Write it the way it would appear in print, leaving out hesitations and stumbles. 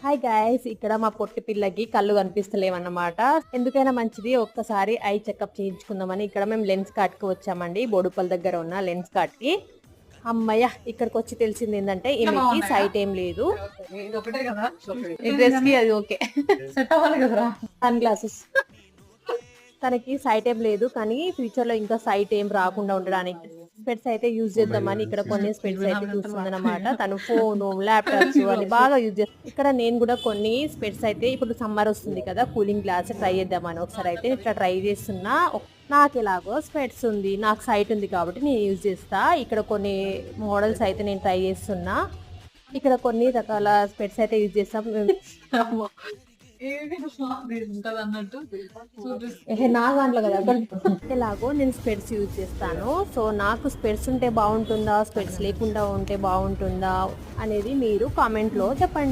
Hi guys, ఇక్కడ మా పొట్టి పిల్లకి కళ్ళు కనిపిస్తలేవన్నమాట. ఎందుకైనా మంచిది ఒక్కసారి ఐ చెకప్ చేయించుకుందామని ఇక్కడ మేము లెన్స్ కార్ట్ కి వచ్చామండి. బోడుపల్ దగ్గర ఉన్న లెన్స్ కార్ట్ కి. అమ్మయ్య, ఇక్కడికి వచ్చి తెలిసింది ఏంటంటే ఈమెకి సైట్ ఏం లేదు. అది ఓకే సన్ గ్లాసెస్. తనకి సైట్ ఏం లేదు, కానీ ఫ్యూచర్ లో ఇంకా సైట్ ఏం రాకుండా ఉండడానికి స్పెట్స్ అయితే యూజ్ చేద్దామని ఇక్కడ కొన్ని స్పెట్స్ అయితే చూస్తుంది అనమాట. తను ఫోన్, ల్యాప్టాప్స్ అని బాగా యూజ్ చేస్తుంది. ఇక్కడ నేను కూడా కొన్ని స్పెట్స్ అయితే ఇప్పుడు సమ్మర్ వస్తుంది కదా, కూలింగ్ గ్లాస్ ట్రై చేద్దామని ఒకసారి అయితే ఇట్లా ట్రై చేస్తున్నా. నాకు ఎలాగో స్పెట్స్ ఉంది, నాకు సైట్ ఉంది కాబట్టి నేను యూజ్ చేస్తా. ఇక్కడ కొన్ని మోడల్స్ అయితే నేను ట్రై చేస్తున్నా. ఇక్కడ కొన్ని రకాల స్పెట్స్ అయితే యూజ్ చేస్తాం. నా దాంట్లో కదా ఎలాగో నేను స్పెట్స్ యూజ్ చేస్తాను. సో నాకు స్పెట్స్ ఉంటే బాగుంటుందా, స్పెట్స్ లేకుండా ఉంటే బాగుంటుందా అనేది మీరు కామెంట్ లో చెప్పండి.